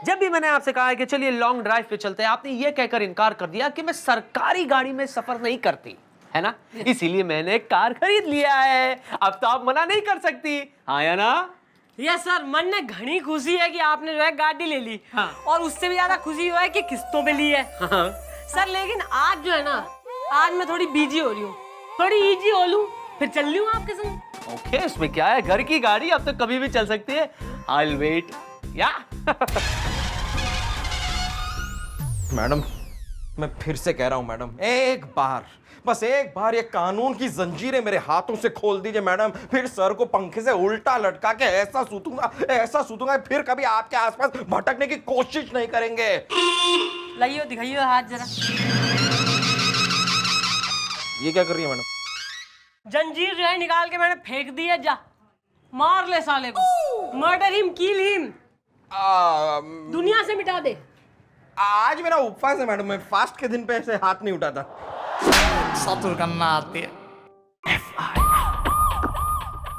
जब भी मैंने आपसे कहा है कि चलिए लॉन्ग ड्राइव पे चलते हैं, आपने ये कहकर इनकार कर दिया कि मैं सरकारी गाड़ी में सफर नहीं करती, है ना? इसीलिए मैंने एक कार खरीद लिया है। अब तो आप मना नहीं कर सकती, हाँ या ना? यस सर, मन में घनी खुशी है कि आपने जो है गाड़ी ले ली। हाँ। और उससे भी ज्यादा खुशी हुआ है कि किस्तों पे ली है। हाँ। सर लेकिन आज जो है ना, आज मैं थोड़ी बिजी हो रही हूँ, थोड़ी इजी हो लूँ, फिर चल रही हूँ आपके संग। ओके, इसमें क्या है, घर की गाड़ी अब तो कभी भी चल सकती है। I'll wait, या? मैडम, मैं फिर से कह रहा हूं मैडम, एक बार, बस एक बार ये कानून की जंजीरें मेरे हाथों से खोल दीजिए मैडम। फिर सर को पंखे से उल्टा लटका के ऐसा सूतूंगा, फिर कभी आपके आसपास भटकने की कोशिश नहीं करेंगे। लाइयो, दिखाइयो हाथ जरा। ये क्या कर रही है मैडम? जंजीर जो है निकाल के मैंने फेंक दी है, जा मार ले साले को, मर्डर हिम, किल हिम, दुनिया से मिटा दे। आज मेरा उपवास है मैडम, मैं फास्ट के दिन पे ऐसे हाथ नहीं उठाता। सतुर करना आती है।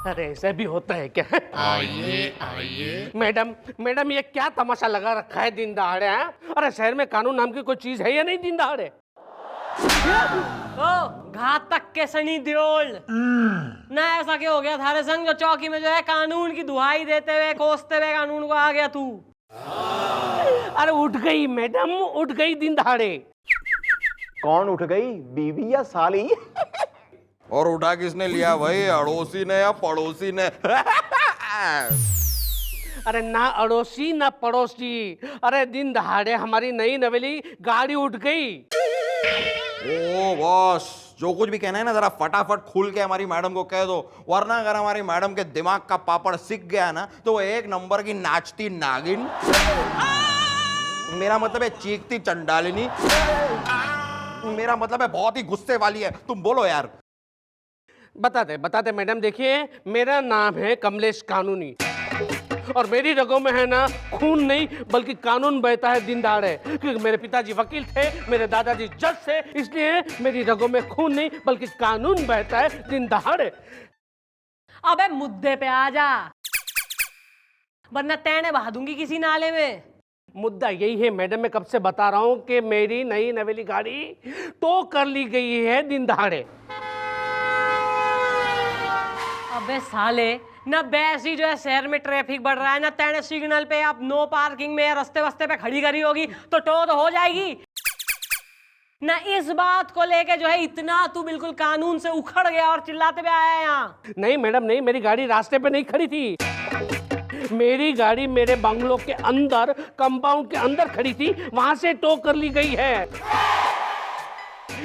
अरे ऐसे भी होता है क्या? आइए मैडम ये क्या तमाशा लगा रखा है दिन दहाड़े? अरे शहर में कानून नाम की कोई चीज है या नहीं दिन दहाड़े? ओ घातक के सनी देओल, ना ऐसा क्या हो गया थारे संग जो चौकी में जो है कानून की दुहाई देते हुए कोसते हुए कानून को आ गया तू? अरे उठ गई मैडम, उठ गई दिन दहाड़े। कौन उठ गई, बीवी या साली? और उठा किसने लिया भाई, अड़ोसी ने या पड़ोसी ने? अरे ना अड़ोसी ना पड़ोसी, अरे दिन दहाड़े हमारी नई नवेली गाड़ी उठ गई। ओ बॉस, जो कुछ भी कहना है ना जरा फटाफट खुल के हमारी मैडम को कह दो, वरना अगर हमारी मैडम के दिमाग का पापड़ सिक गया ना तो वो एक नंबर की नाचती नागिन, मेरा मतलब है चीखती चंडालिनी, मेरा मतलब है बहुत ही गुस्से वाली है। तुम बोलो यार। बताते मैडम, देखिए मेरा नाम है कमलेश कानूनी और मेरी रगों में है ना खून नहीं बल्कि कानून बहता है दिन दहाड़े, क्योंकि मेरे पिताजी वकील थे, मेरे दादाजी जज थे, इसलिए मेरी रगों में खून नहीं बल्कि कानून बहता है दिन दहाड़े। अबे मुद्दे पे आ जा, वरना तैने बहा दूंगी किसी नाले में। मुद्दा यही है मैडम, मैं कब से बता रहा हूं कि मेरी नई नवेली गाड़ी टो कर ली गई है दिन दहाड़े। अबे साले, ना वैसी जो है शहर में ट्रैफिक बढ़ रहा है, ना तैने सिग्नल पे आप नो पार्किंग में रास्ते वस्ते पे खड़ी करी होगी तो टो तो हो जाएगी ना। इस बात को लेके जो है इतना तू बिल्कुल कानून से उखड़ गया और चिल्लाते हुए आया यहाँ। नहीं मैडम नहीं, मेरी गाड़ी रास्ते पे नहीं खड़ी थी, मेरी गाड़ी मेरे बंगलो के अंदर कंपाउंड के अंदर खड़ी थी, वहां से टो कर ली गई है।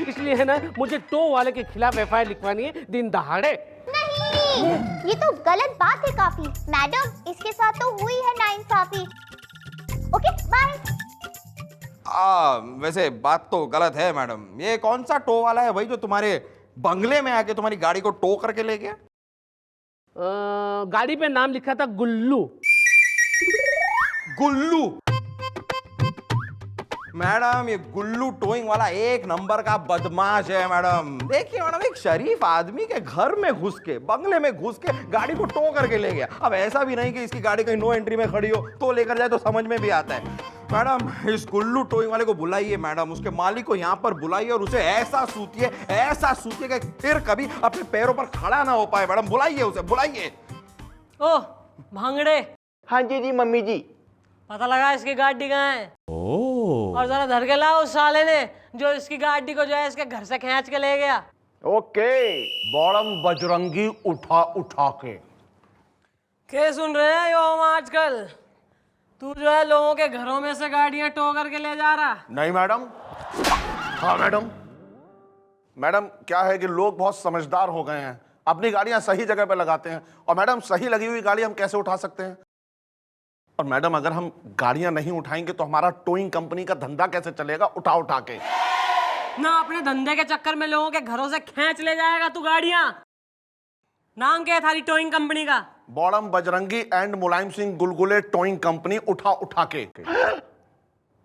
इसलिए है ना मुझे टो वाले के खिलाफ एफआईआर लिखवानी है दिन दहाड़े। नहीं, ये तो गलत बात है काफी। मैडम इसके साथ तो हुई है नाइंसाफी। Okay bye. वैसे बात तो गलत है मैडम। ये कौन सा टो वाला है भाई जो तुम्हारे बंगले में आके तुम्हारी गाड़ी को टो करके ले गया? गाड़ी पे नाम लिखा था गुल्लू। गुल्लू? मैडम ये गुल्लू टोइंग वाला एक नंबर का बदमाश है मैडम। देखिए मैडम, एक शरीफ आदमी के घर में घुस के, बंगले में घुस के गाड़ी को टो करके ले गया। अब ऐसा भी नहीं कि इसकी गाड़ी कहीं नो एंट्री में खड़ी हो तो लेकर जाए तो समझ में भी आता है। मैडम इस गुल्लू टोइंग वाले को बुलाइए मैडम, उसके मालिक को यहाँ पर बुलाइए और उसे ऐसा सूतिए कि फिर कभी अपने पैरों पर खड़ा ना हो पाए। मैडम बुलाइए उसे, बुलाइए। ओ भांगड़े। हाँ जी मम्मी जी। पता लगा इसकी गाड़ी कहाँ है? और जरा धर के लाओ उस साले ने जो इसकी गाड़ी को जो है इसके घर से खींच के ले गया। ओके बॉडम बजरंगी उठा उठा के सुन रहे हैं यो हम आजकल? तू जो है लोगों के घरों में से गाड़ियां टो करके ले जा रहा? नहीं मैडम। हाँ मैडम क्या है कि लोग बहुत समझदार हो गए हैं, अपनी गाड़ियां सही जगह पे लगाते हैं। और मैडम सही लगी हुई गाड़ी हम कैसे उठा सकते हैं? और मैडम अगर हम गाड़ियां नहीं उठाएंगे तो हमारा टोइंग कंपनी का धंधा कैसे चलेगा उठा उठा के? ना अपने धंधे के चक्कर में लोगों के घरों से खींच ले जाएगा तू गाड़ियां। नाम क्या है थारी टोइंग कंपनी का? बॉडम Bajrangi and Mulayam Singh Gulgule towing company उठा उठा के।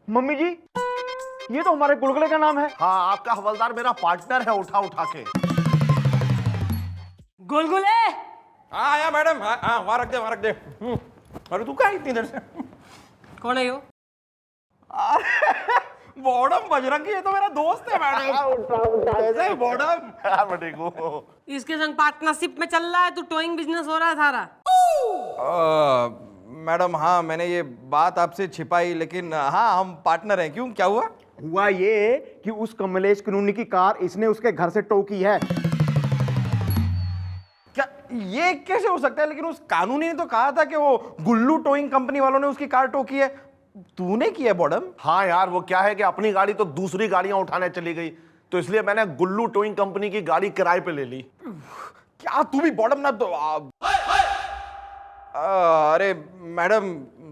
मम्मी जी ये तो हमारे गुलगुले का नाम है। हाँ आपका हवलदार मेरा पार्टनर है उठा उठा के। गुलगुले। हाँ आया मैडम, हाँ वहाँ रख दे। अरे तू क्या इतनी देर से? कौन है यो? बॉडम बजरंगी, ये तो मेरा दोस्त है मैडम। कैसे है बॉडम? हाँ, मैं ठीक हूँ। इसके संग पार्टनरशिप में चल रहा है, तू टोइंग बिजनेस हो रहा है सारा। मैडम हाँ, मैंने ये बात आपसे छिपाई, लेकिन हाँ हम पार्टनर हैं। क्यों, क्या हुआ? हुआ ये कि उस कमलेश कानूनी की कार इसने उसके घर से टो की है। क्या ये कैसे हो सकता है? लेकिन उस कानूनी ने तो कहा था कि वो गुल्लू टोइंग कंपनी वालों ने उसकी कार टो की है। तूने की है बॉडम? हाँ यार, वो क्या है कि अपनी गाड़ी तो दूसरी गाड़ियां उठाने चली गई, तो इसलिए मैंने गुल्लू टोइंग कंपनी की गाड़ी किराए पे ले ली। क्या तू भी बॉडम ना? तो अरे मैडम,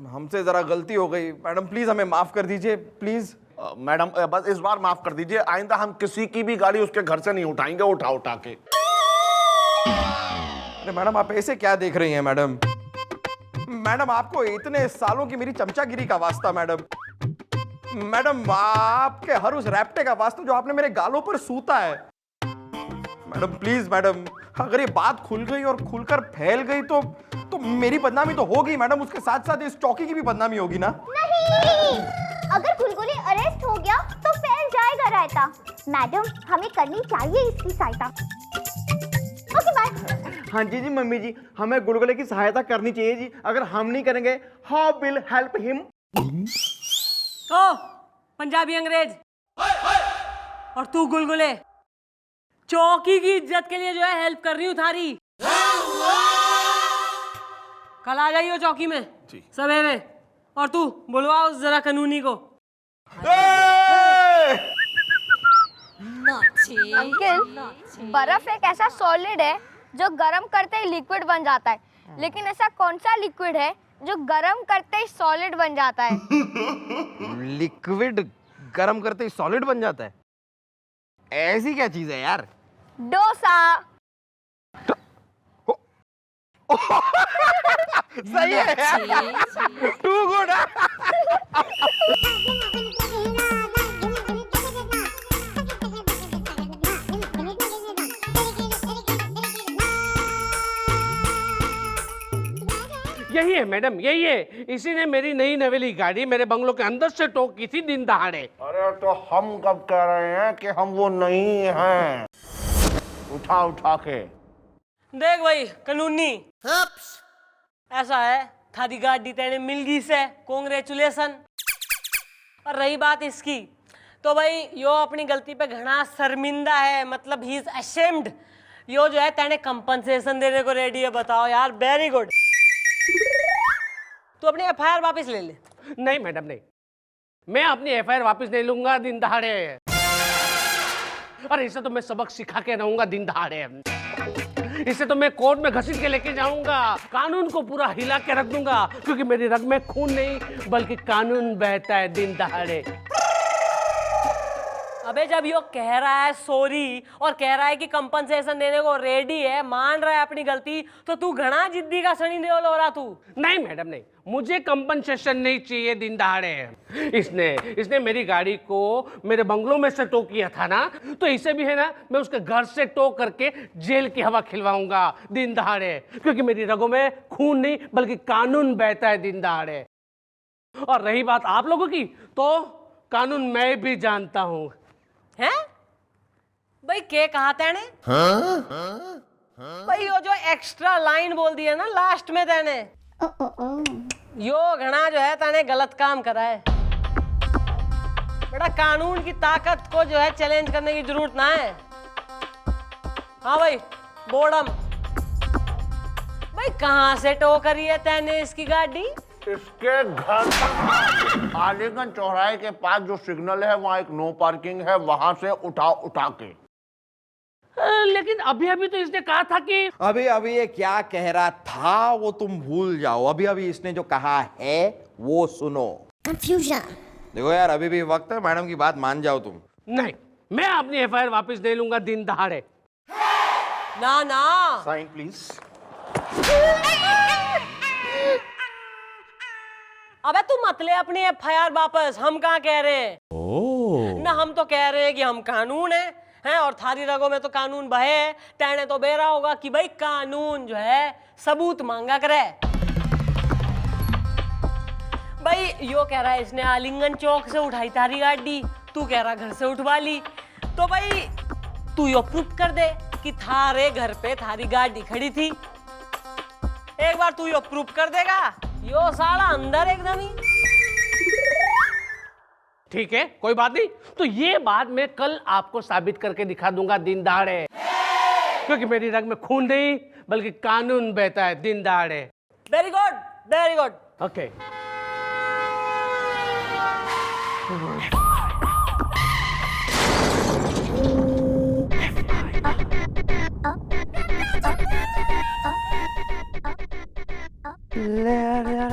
हमसे जरा गलती हो गई मैडम, प्लीज हमें माफ कर दीजिए प्लीज। मैडम बस इस बार माफ कर दीजिए, आइंदा हम किसी की भी गाड़ी उसके घर से नहीं उठाएंगे उठा उठा के। अरे मैडम, आप ऐसे क्या देख रही हैं मैडम? मैडम, आपको इतने सालों की मेरी चमचागिरी का वास्ता मैडम। मैडम, आपके हर उस रैप्टे का वास्ता जो आपने मेरे गालों पर सूता है। मैडम प्लीज मैडम, अगर ये बात खुल गई और खुलकर फैल गई तो मेरी बदनामी तो होगी मैडम, उसके साथ साथ इस चौकी की भी बदनामी होगी ना? नहीं, अगर गुलगुली अरेस्ट हो गया तो फैल जाएगा रायता। मैडम, हमें करनी चाहिए इसकी सहायता। Okay bye. हाँ जी जी मम्मी जी, हमें गुलगुले की सहायता करनी चाहिए जी। अगर हम नहीं करेंगे, हाउ विल हेल्प हिम? ओ पंजाबी अंग्रेज, और तू गुलगुले, चौकी की इज्जत के लिए जो है हेल्प कर रही हूँ थारी। कल आ जाइयो चौकी में सवेरे, और तू बुलवाओ जरा कानूनी को। अंकल, बर्फ एक ऐसा सॉलिड है जो गर्म करते ही लिक्विड बन जाता है, लेकिन ऐसा कौन सा लिक्विड है जो गर्म करते ही सॉलिड बन जाता है? लिक्विड गर्म करते ही सॉलिड बन जाता है? ऐसी क्या चीज है यार? डोसा। सही है टू गुड। यही है मैडम, यही है। इसी ने मेरी नई नवेली गाड़ी मेरे बंगलों के अंदर से टो की थी दिन दहाड़े। अरे तो हम कब कह रहे हैं कि हम वो नहीं हैं, उठा उठा के। देख भाई कानूनी, ऐसा है थारी गाड़ी तेने मिल गई से, कांग्रेचुलेशन। और रही बात इसकी, तो भाई यो अपनी गलती पे घना शर्मिंदा है, मतलब ही इज अशेम्ड। यो जो है तेने कंपनसेशन देने को रेडी है। बताओ यार, वेरी गुड। तू अपनी एफआईआर वापस ले ले। नहीं मैडम नहीं, मैं अपनी एफआईआर वापस नहीं लूंगा दिन दहाड़े। अरे इसे तो मैं सबक सिखा के रहूंगा दिन दहाड़े। इसे तो मैं कोर्ट में घसीट के लेके जाऊंगा, कानून को पूरा हिला के रख दूंगा, क्योंकि मेरी रग में खून नहीं बल्कि कानून बहता है दिन दहाड़े। अबे जब यो कह रहा है सॉरी और कह रहा है कि कंपनसेशन देने को रेडी है, मान रहा है अपनी गलती, तो तू घना जिद्दी का सनी देओल हो रहा तू। नहीं मैडम नहीं, मुझे कंपनसेशन नहीं चाहिए दिन दहाड़े। इसने मेरी गाड़ी को मेरे बंगलों में से टो किया था ना, तो इसे भी है ना, मैं उसके घर से टो करके जेल की हवा खिलवाऊंगा दिन दहाड़े, क्योंकि मेरी रगों में खून नहीं बल्कि कानून बहता है दिन दहाड़े। और रही बात आप लोगों की, तो कानून मैं भी जानता हूं। हैं? भाई के कहा तेने? भाई यो जो एक्स्ट्रा लाइन बोल दी है ना लास्ट में तेने, यो घना जो है तेने गलत काम करा है। बेटा कानून की ताकत को जो है चैलेंज करने की जरूरत ना है। हाँ भाई बोर्डम, भाई कहाँ से टो करी है तेने इसकी गाड़ी? इसके घर तक आलीगंज चौराहे के पास जो सिग्नल है वहाँ एक नो पार्किंग है, वहां से उठा उठा के। लेकिन अभी अभी तो इसने कहा था कि अभी ये क्या कह रहा था वो तुम भूल जाओ, अभी इसने जो कहा है वो सुनो। कंफ्यूजन। देखो यार, अभी भी वक्त है, मैडम की बात मान जाओ तुम। नहीं, मैं अपनी एफआईआर वापस दे लूंगा दिन दहाड़े। ना ना, साइन प्लीज। अबे तू मत ले अपनी एफआईआर वापस, हम कहाँ कह रहे हैं ना, हम तो कह रहे हैं कि हम कानून हैं और थारी रगों में तो कानून बहे। तेने तो बेरा होगा कि भाई कानून जो है सबूत मांगा करे। भाई यो कह रहा है इसने आलिंगन चौक से उठाई तारी गाड़ी, तू कह रहा घर से उठवा ली। तो भाई तू यो प्रूफ कर दे कि थारे घर पे थारी गाड़ी खड़ी थी। एक बार तू यो प्रूफ कर देगा, यो साला अंदर एकदम ही। ठीक है, कोई बात नहीं। तो ये बात मैं कल आपको साबित करके दिखा दूंगा दिन दहाड़े, क्योंकि मेरी रग में खून नहीं बल्कि कानून बहता है दिन दहाड़े। Very good, very good. Okay.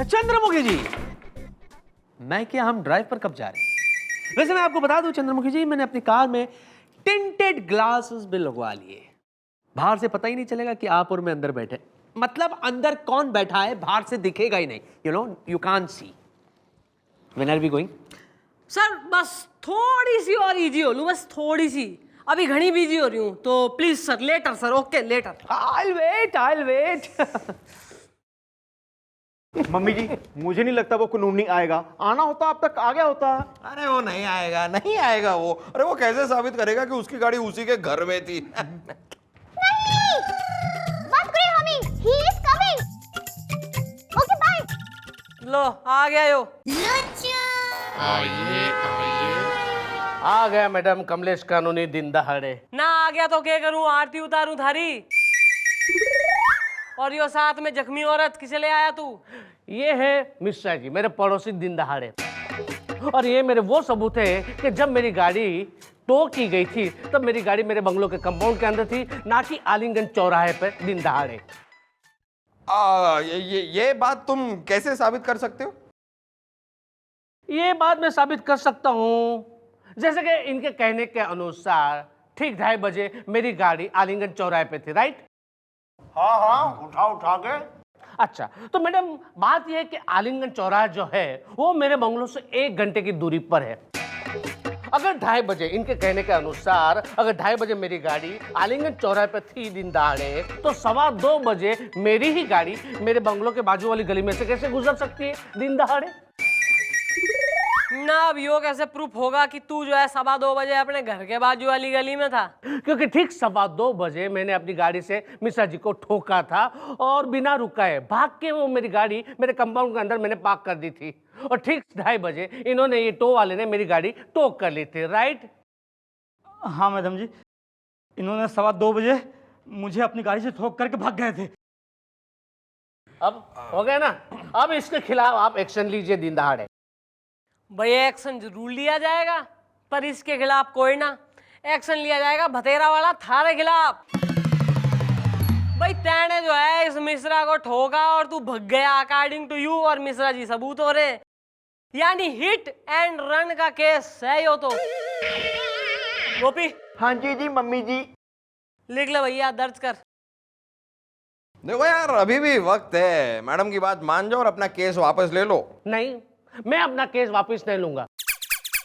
Chandramukhi ji, मैं क्या, हम ड्राइव पर कब जा रहे हैं? वैसे मैं आपको बता दूं चंद्रमुखी जी, मैंने अपनी कार में टिंटेड ग्लासेस भी लगवा लिए। बाहर से पता ही नहीं चलेगा कि आप और मैं अंदर बैठे, मतलब अंदर कौन बैठा है बाहर से दिखेगा ही नहीं। You know, you can't see. When are we going? Sir बस थोड़ी सी और इजी हो लूं, बस थोड़ी सी। अभी घनी बिजी हो रही हूँ, तो please sir later sir. Okay later. I'll wait, I'll wait. Mummy ji, मुझे नहीं लगता वो कानूनी आएगा। आना होता अब तक आ गया होता। अरे वो नहीं आएगा, नहीं आएगा वो। अरे वो कैसे साबित करेगा कि उसकी गाड़ी उसी के घर में थी? नहीं, बात करें हमें। He is coming. Okay, bye. लो आ गया यो। आइए आइए। आ गया मैडम कमलेश कानूनी दिन दहाड़े। ना आ गया तो क्या करूं, आरती उतारूं थारी। और यो साथ में जख्मी औरत किसे ले आया तू? ये है मिश्रा जी, मेरे पड़ोसी दिन दहाड़े। और ये मेरे वो सबूत है कि जब मेरी गाड़ी टो की गई थी तब मेरी गाड़ी मेरे बंगलों के कंपाउंड के अंदर थी, ना कि आलिंगन चौराहे पर दिन दहाड़े। ये बात तुम कैसे साबित कर सकते हो? ये बात मैं साबित कर सकता हूँ, जैसे कि इनके कहने के अनुसार ठीक 2:30 बजे मेरी गाड़ी आलिंगन चौराहे पे थी, राइट? हाँ हाँ, उठा के। अच्छा, तो मैडम बात यह है कि आलिंगन चौराहा जो है वो मेरे बंगलों से 1 घंटे की दूरी पर है। अगर 2:30 बजे, इनके कहने के अनुसार अगर 2:30 बजे मेरी गाड़ी आलिंगन चौराहे पर थी दिन दहाड़े, तो 2:15 बजे मेरी ही गाड़ी मेरे बंगलों के बाजू वाली गली में से कैसे गुजर सकती है दिन दहाड़े? ना अब यो कैसे प्रूफ होगा कि तू जो है 2:15 बजे अपने घर के बाजू वाली गली में था? क्योंकि ठीक 2:15 बजे मैंने अपनी गाड़ी से मिश्रा जी को ठोका था और बिना रुकाए भाग के वो मेरी गाड़ी मेरे कंपाउंड के अंदर मैंने पार्क कर दी थी। और ठीक 2:30 बजे इन्होंने, ये टो वाले ने मेरी गाड़ी टो कर ली थी, राइट? हाँ मैडम जी, इन्होंने 2:15 बजे मुझे अपनी गाड़ी से ठोक करके भाग गए थे। अब हो गया ना? अब इसके खिलाफ आप एक्शन लीजिए दिन दहाड़े। भाई एक्शन जरूर लिया जाएगा, पर इसके खिलाफ कोई ना, एक्शन लिया जाएगा भतेरा वाला थारे खिलाफ। भाई तैने जो है इस मिश्रा को ठोका और तू भग गया अकॉर्डिंग टू यू, और मिश्रा जी सबूत हो रहे, यानी हिट एंड रन का केस है यो तो। गोपी। हाँ जी मम्मी जी। लिख ले भैया, दर्ज कर। देखो यार, अभी भी वक्त है। मैडम की बात मान जाओ और अपना केस वापस ले लो। नहीं, मैं अपना केस वापस नहीं लूंगा।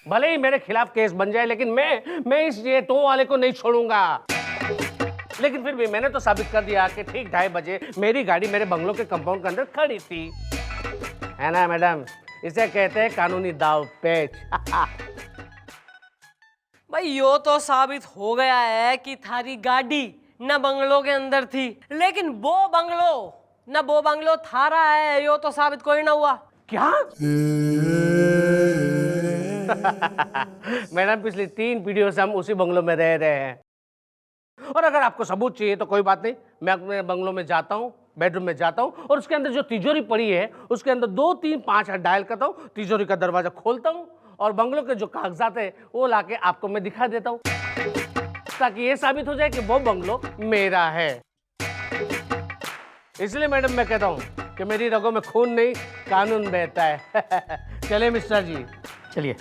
भले ही मेरे खिलाफ केस बन जाए, लेकिन मैं इस ये टो वाले को नहीं छोड़ूंगा। लेकिन फिर भी मैंने तो साबित कर दिया कि ठीक 2:30 बजे मेरी गाड़ी मेरे बंगलों के कंपाउंड के अंदर खड़ी थी, है ना मैडम? इसे कहते हैं कानूनी दाव पेच। भाई यो तो साबित हो गया है कि थारी गाड़ी न बंगलों के अंदर थी, लेकिन वो बंगलो थारा है, यो तो साबित कोई ना हुआ। क्या? मैडम पिछली 3 पीढ़ियों से हम उसी बंगलों में रह रहे हैं। और अगर आपको सबूत चाहिए तो कोई बात नहीं, मैं अपने बंगलों में जाता हूँ, बेडरूम में जाता हूँ और उसके अंदर जो तिजोरी पड़ी है उसके अंदर 2 3 5 डायल करता हूँ, तिजोरी का दरवाजा खोलता हूँ और बंगलों के जो कागजात है वो लाके आपको मैं दिखा देता हूँ, ताकि ये साबित हो जाए कि वो बंगलो मेरा है। इसलिए मैडम मैं कहता हूँ कि मेरी रगों में खून नहीं, कानून बहता है। चलिए मिस्टर जी, चलिए।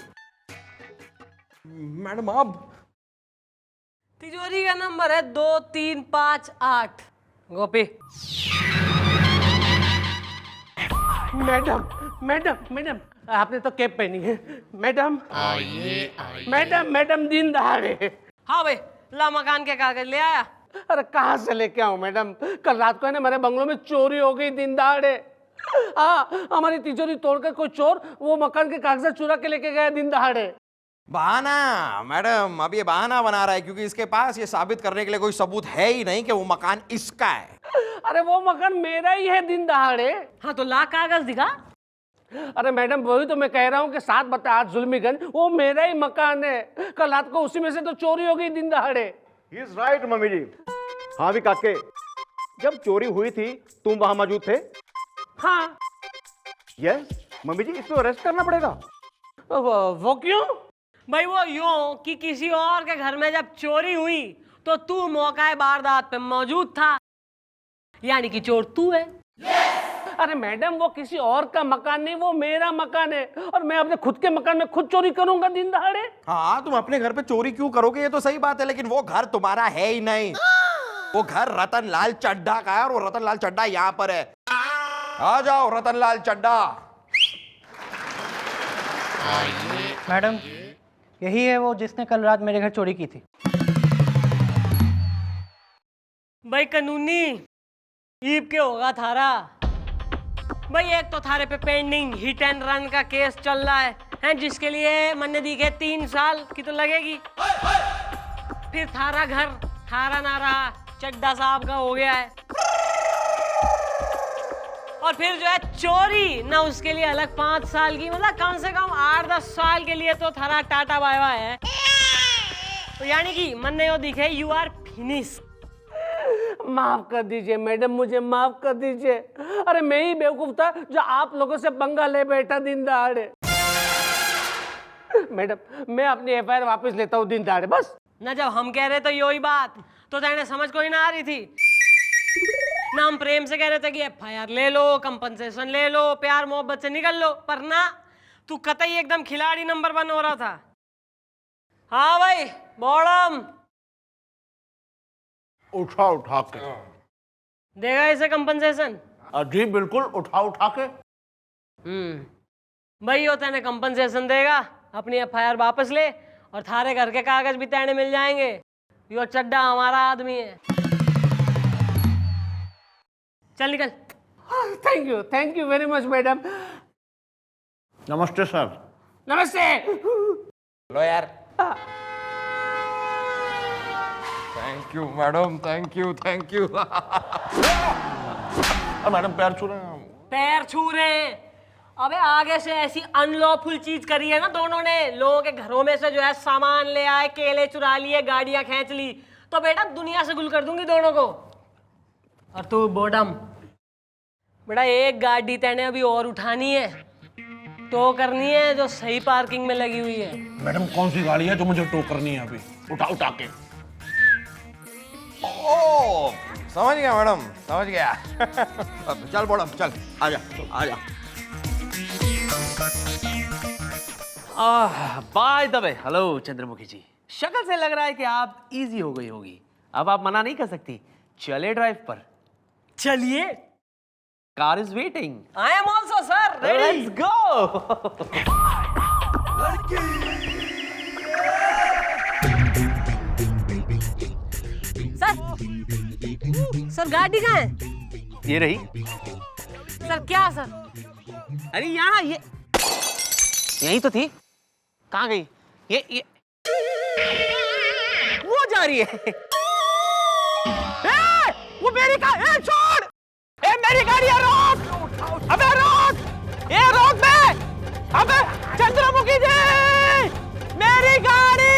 मैडम आप? तिजोरी का नंबर है 2358। गोपी। मैडम आपने तो कैप पहनी है। मैडम आइए आइए। मैडम दिन दहाड़े। हाँ भाई, ला मकान के कागज ले आया। अरे कहाँ से लेके आऊं मैडम? कल रात को है ना मेरे बंगलों में चोरी हो गई दिन दहाड़े। हाँ, हमारी तिजोरी तोड़कर कोई चोर वो मकान के कागजात चुरा के लेके गया दिन दहाड़े। बहाना मैडम, अब ये बहाना बना रहा है क्योंकि इसके पास ये साबित करने के लिए कोई सबूत है ही नहीं कि वो मकान इसका है। अरे वो मकान मेरा ही है दिन दहाड़े। हाँ तो ला कागज दिखा। अरे मैडम वही तो मैं कह रहा हूँ कि 7 बटा 8 जुल्मीगंज वो मेरा ही मकान है। कल रात को उसी में से तो चोरी हो गई दिन दहाड़े। ही इज राइट मम्मी जी। हाँ भी काके, जब चोरी हुई थी तुम वहां मौजूद थे? हाँ। यस मम्मी जी, इसको अरेस्ट करना पड़ेगा। वो क्यों? भाई वो यूं कि किसी और के घर में जब चोरी हुई तो तू मौका वारदात पे मौजूद था, यानी कि चोर तू है। अरे मैडम वो किसी और का मकान नहीं, वो मेरा मकान है और मैं अपने खुद के मकान में खुद चोरी करूंगा दिन दहाड़े? हाँ, तुम अपने घर पे चोरी क्यों करोगे, ये तो सही बात है, लेकिन वो घर तुम्हारा है ही नहीं। वो घर रतनलाल चड्ढा का है और वो रतनलाल चड्ढा यहाँ पर है। आ जाओ रतनलाल चड्ढा। मैडम यही है वो जिसने कल रात मेरे घर चोरी की थी। भाई कानूनी ईब के होगा थारा। भाई एक तो थारे पे पेंडिंग हिट एंड रन का केस चल रहा है जिसके लिए मैंने दिखे 3 साल की तो लगेगी। फिर थारा घर थारा ना रहा, चड्ढा साहब का हो गया है। और फिर जो है चोरी ना, उसके लिए अलग 5 साल की, मतलब कम से कम 8-10 साल के लिए तो थारा टाटा बाय बाय है। तो यानी कि मन्ने यो दिखे यू आर फिनिश। माफ कर दीजिए मैडम, मुझे माफ कर दीजिए। अरे मैं ही बेवकूफ था जो आप लोगों से पंगा ले बैठा दिन दहाड़े। मैडम मैं अपनी एफआईआर वापस लेता हूँ दिन दहाड़े बस। ना जब हम कह रहे थे यही बात तो तेने समझ कोई ना आ रही थी ना। हम प्रेम से कह रहे थे कि एफआईआर ले लो, कंपनसेशन ले लो, प्यार मोहब्बत से निकल लो, पर ना तू कतई एकदम खिलाड़ी नंबर 1 हो रहा था। हाँ भाई बॉडम उठा उठा के देगा इसे कंपनसेशन? जी बिल्कुल, उठा उठा के। भाई यो तेने कंपनसेशन देगा, अपनी एफआईआर वापस ले और थारे घर के कागज भी तेने मिल जाएंगे। यो चड्ढा हमारा आदमी है। चल निकल। Thank you very much madam. नमस्ते सर। नमस्ते। लो यार। Thank you madam, thank you thank you. Madam पैर छू रहे हैं। पैर छू रहे हैं? अबे आगे से ऐसी अनलॉफुल चीज करी है ना दोनों ने, लोगों के घरों में से जो है सामान ले आए, केले चुरा लिए, गाड़ियां खींच ली, तो बेटा दुनिया से गुल कर दूंगी दोनों को। और तू बॉडम बेटा एक गाड़ी तेने अभी और उठानी है, टो करनी है जो सही पार्किंग में लगी हुई है। मैडम कौन सी गाड़ी है जो मुझे टो करनी है अभी? उठा उठा के। ओ समझ गया मैडम, समझ गया। चल बॉडम चल, आजा आजा। By the way, hello Chandramukhi ji, शक्ल से लग रहा है कि आप इजी हो गई होगी। अब आप मना नहीं कर सकती, चले ड्राइव पर। चलिए। Car is waiting. I am also sir ready. Let's go. Sir गाड़ी कहाँ है? ये रही। सर क्या सर? अरे यहाँ ये यही तो थी, कहाँ गई? ये वो जा रही है। वो मेरी कार, छोड़! मेरी गाड़ी है, रोक! अबे रोक! ये रोक बे! अबे चंद्रमुखी जी! मेरी गाड़ी!